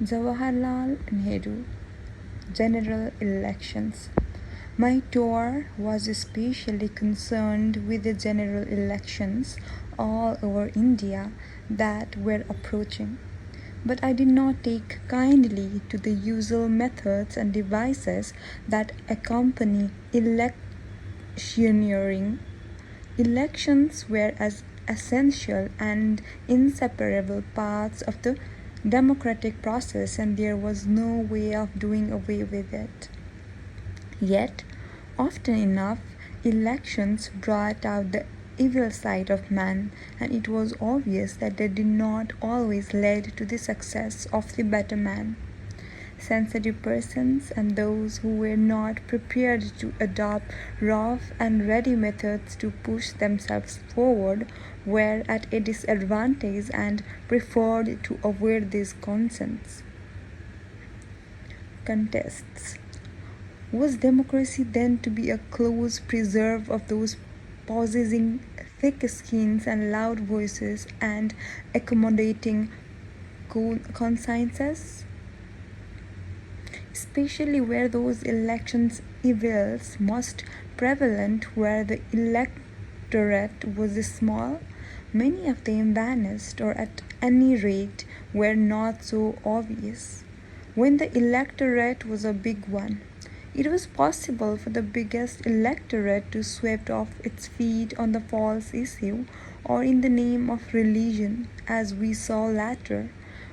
Jawaharlal Nehru General Elections. My tour was especially concerned with the general elections all over India that were approaching. But I did not take kindly to the usual methods and devices that accompany electioneering. Elections were as essential and inseparable parts of the democratic process, and there was no way of doing away with it. Yet, often enough, elections brought out the evil side of man, and it was obvious that they did not always lead to the success of the better man. Sensitive persons and those who were not prepared to adopt rough and ready methods to push themselves forward were at a disadvantage and preferred to avoid these contests. Was democracy then to be a close preserve of those possessing thick skins and loud voices and accommodating consciences? Especially where those elections evils most prevalent, where the electorate was small, many of them vanished, or at any rate were not so obvious. When the electorate was a big one, it was possible for the biggest electorate to sweep off its feet on the false issue or in the name of religion, as we saw later,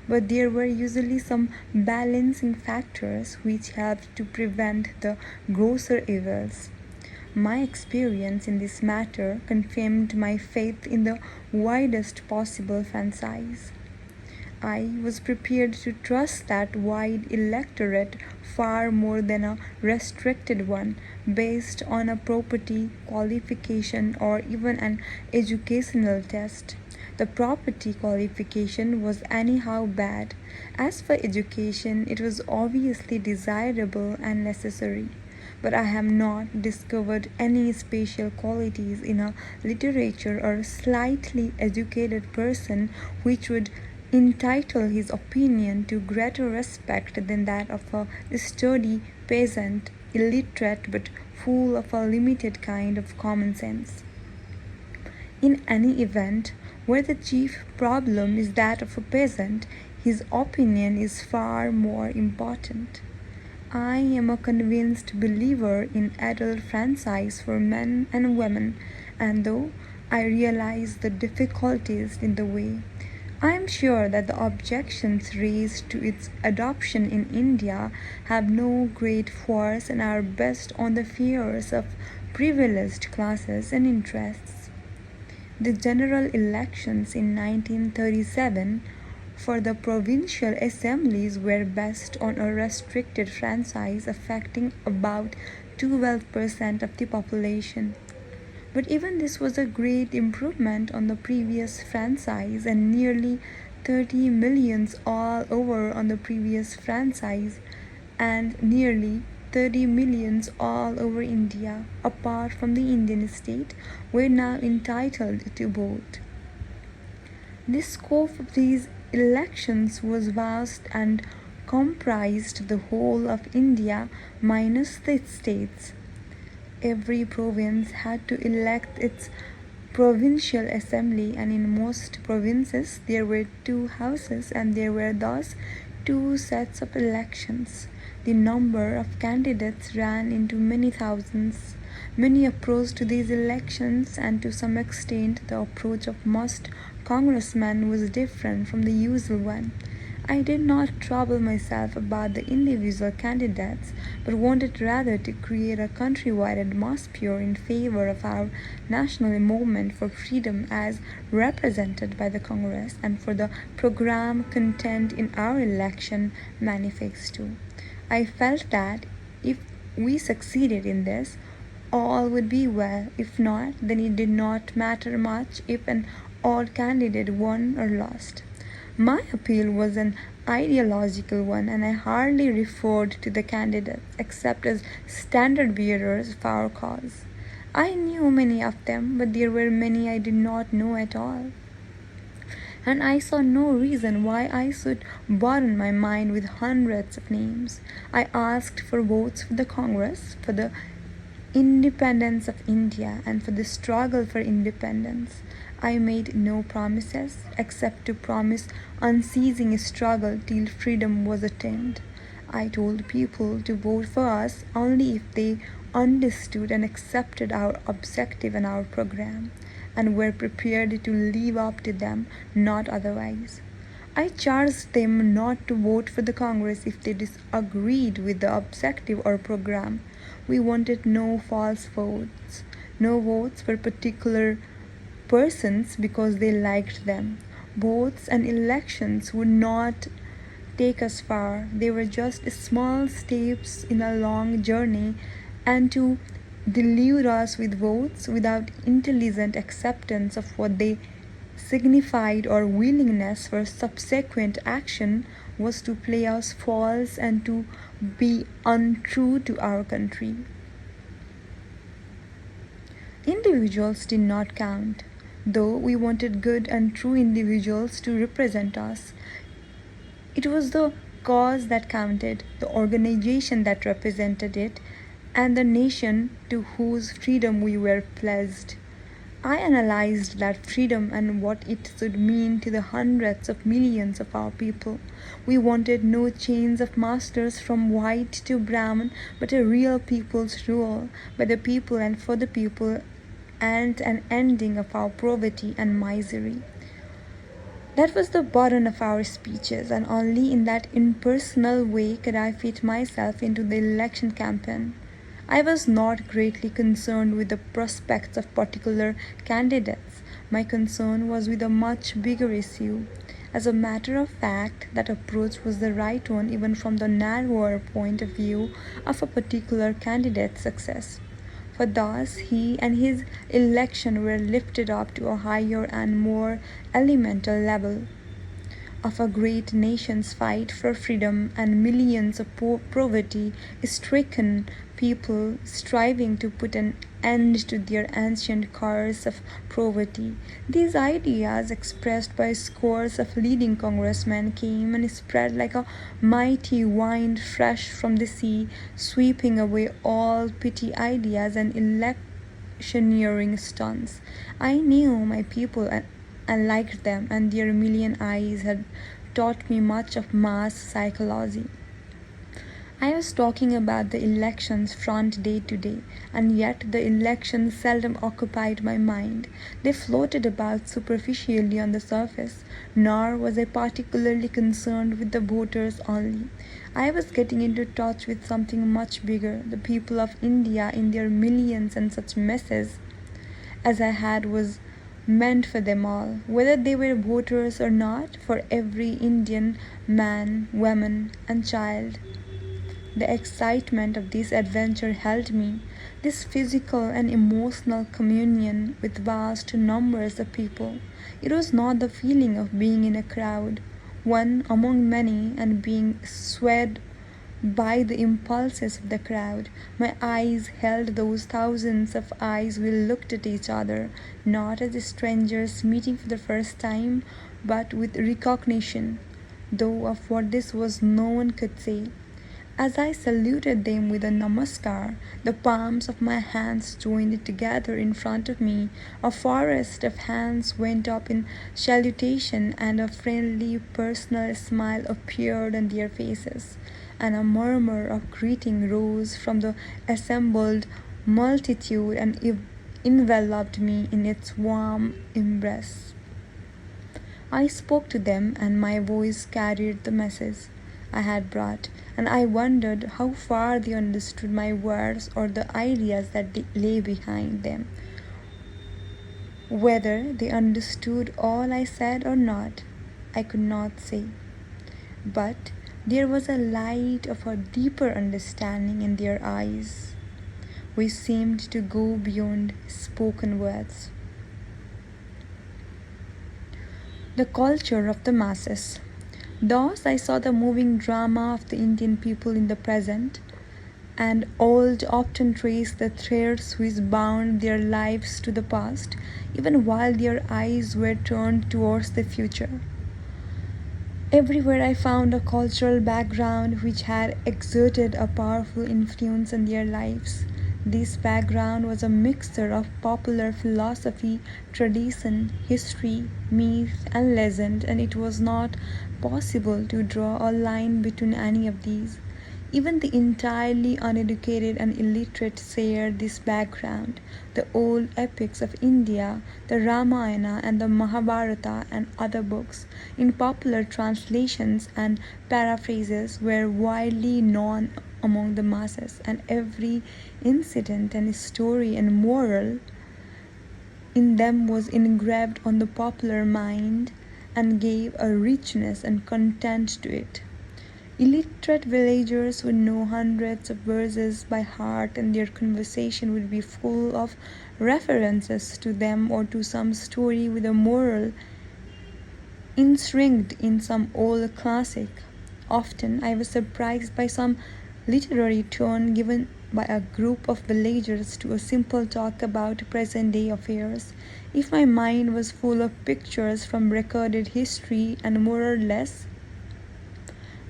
but there were usually some balancing factors which helped to prevent the grosser evils. My experience in this matter confirmed my faith in the widest possible franchise. I was prepared to trust that wide electorate far more than a restricted one based on a property qualification or even an educational test. The property qualification was anyhow bad. As for education, it was obviously desirable and necessary. But I have not discovered any special qualities in a literature or slightly educated person which would entitle his opinion to greater respect than that of a sturdy peasant, illiterate but full of a limited kind of common sense. In any event, where the chief problem is that of a peasant, his opinion is far more important. I am a convinced believer in adult franchise for men and women, and though I realize the difficulties in the way, I am sure that the objections raised to its adoption in India have no great force and are based on the fears of privileged classes and interests. The general elections in 1937 for the provincial assemblies were based on a restricted franchise affecting about 12% of the population. But even this was a great improvement on the previous franchise, and nearly 30 millions all over on the previous franchise, and nearly 30 millions all over India, apart from the Indian state, were now entitled to vote. The scope of these elections was vast and comprised the whole of India minus the states. Every province had to elect its provincial assembly, and in most provinces there were two houses and there were thus two sets of elections. The number of candidates ran into many thousands. Many approached these elections, and to some extent the approach of most congressmen was different from the usual one. I did not trouble myself about the individual candidates, but wanted rather to create a countrywide atmosphere in favor of our national movement for freedom as represented by the Congress, and for the program contained in our election manifesto. I felt that if we succeeded in this, all would be well. If not, then it did not matter much if an odd candidate won or lost. My appeal was an ideological one, and I hardly referred to the candidates except as standard bearers of our cause. I knew many of them, but there were many I did not know at all. and I saw no reason why I should burden my mind with hundreds of names. I asked for votes for the Congress, for the independence of India, and for the struggle for independence. I made no promises except to promise unceasing struggle till freedom was attained. I told people to vote for us only if they understood and accepted our objective and our program, and were prepared to live up to them, not otherwise. I charged them not to vote for the Congress if they disagreed with the objective or program. We wanted no false votes, no votes for particular persons because they liked them. Votes and elections would not take us far. They were just small steps in a long journey, and to delude us with votes without intelligent acceptance of what they signified or willingness for subsequent action was to play us false and to be untrue to our country. Individuals did not count, though we wanted good and true individuals to represent us. It was the cause that counted, the organization that represented it, and the nation to whose freedom we were pledged. I analyzed that freedom and what it should mean to the hundreds of millions of our people. We wanted no chains of masters from white to brown, but a real people's rule by the people and for the people, and an ending of our poverty and misery. That was the burden of our speeches, and only in that impersonal way could I fit myself into the election campaign. I was not greatly concerned with the prospects of particular candidates. My concern was with a much bigger issue. As a matter of fact, that approach was the right one even from the narrower point of view of a particular candidate's success. For thus he and his election were lifted up to a higher and more elemental level of a great nation's fight for freedom and millions of poverty-stricken people striving to put an end to their ancient curse of poverty. These ideas, expressed by scores of leading congressmen, came and spread like a mighty wind fresh from the sea, sweeping away all petty ideas and electioneering stunts. I knew my people and liked them, and their million eyes had taught me much of mass psychology. I was talking about the elections front day to day, and yet the elections seldom occupied my mind. They floated about superficially on the surface, nor was I particularly concerned with the voters only. I was getting into touch with something much bigger, the people of India in their millions, and such message as I had was meant for them all, whether they were voters or not, for every Indian man, woman, and child. The excitement of this adventure held me, this physical and emotional communion with vast numbers of people. It was not the feeling of being in a crowd, one among many, and being swayed by the impulses of the crowd. My eyes held those thousands of eyes. We looked at each other, not as strangers meeting for the first time, but with recognition, though of what this was no one could say. As I saluted them with a namaskar, the palms of my hands joined together in front of me. A forest of hands went up in salutation, and a friendly, personal smile appeared on their faces, and a murmur of greeting rose from the assembled multitude and enveloped me in its warm embrace. I spoke to them, and my voice carried the message I had brought, and I wondered how far they understood my words or the ideas that lay behind them. Whether they understood all I said or not, I could not say. But there was a light of a deeper understanding in their eyes, which seemed to go beyond spoken words. The culture of the masses. Thus I saw the moving drama of the Indian people in the present, and old often trace the threads which bound their lives to the past, even while their eyes were turned towards the future. Everywhere I found a cultural background which had exerted a powerful influence on their lives. This background was a mixture of popular philosophy, tradition, history, myth, and legend, and it was not possible to draw a line between any of these. Even the entirely uneducated and illiterate share this background. The old epics of India, the Ramayana and the Mahabharata and other books, in popular translations and paraphrases, were widely known among the masses, and every incident and story and moral in them was engraved on the popular mind and gave a richness and content to it. Illiterate villagers would know hundreds of verses by heart, and their conversation would be full of references to them or to some story with a moral enshrined in some old classic. Often I was surprised by some literary turn given by a group of villagers to a simple talk about present day affairs. If my mind was full of pictures from recorded history and more or less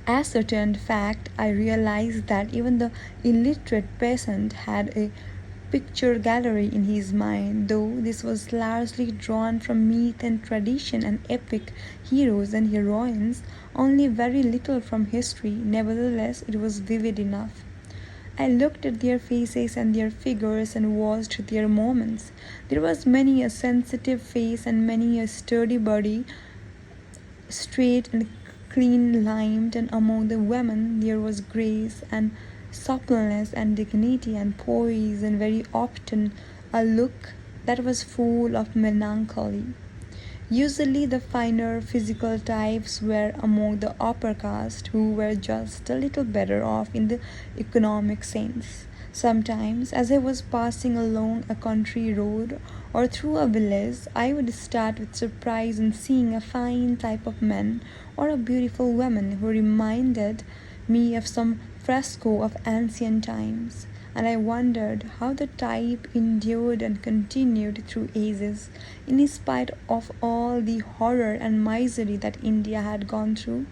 ascertained fact, I realized that even the illiterate peasant had a picture gallery in his mind, though this was largely drawn from myth and tradition and epic heroes and heroines, only very little from history. Nevertheless, it was vivid enough. I looked at their faces and their figures and watched their moments. There was many a sensitive face and many a sturdy body, straight and clean limbed, and among the women there was grace and suppleness and dignity and poise, and very often a look that was full of melancholy. Usually, the finer physical types were among the upper caste, who were just a little better off in the economic sense. Sometimes, as I was passing along a country road or through a village, I would start with surprise on seeing a fine type of man or a beautiful woman who reminded me of some fresco of ancient times, and I wondered how the type endured and continued through ages, in spite of all the horror and misery that India had gone through.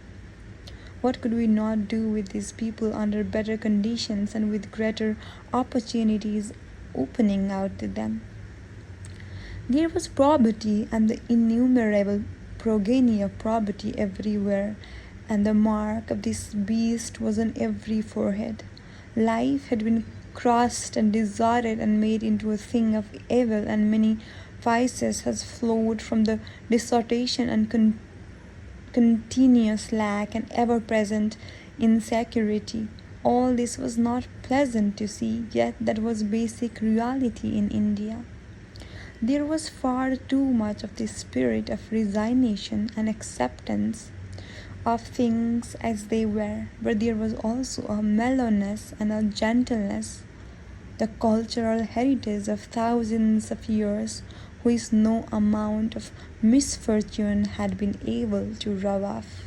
What could we not do with these people under better conditions and with greater opportunities opening out to them? There was poverty and the innumerable progeny of poverty everywhere, and the mark of this beast was on every forehead. Life had been crushed and distorted and made into a thing of evil, and many vices has flowed from the distortion and continuous lack and ever-present insecurity. All this was not pleasant to see, yet that was basic reality in India. There was far too much of the spirit of resignation and acceptance of things as they were, but there was also a mellowness and a gentleness, the cultural heritage of thousands of years, which no amount of misfortune had been able to rub off.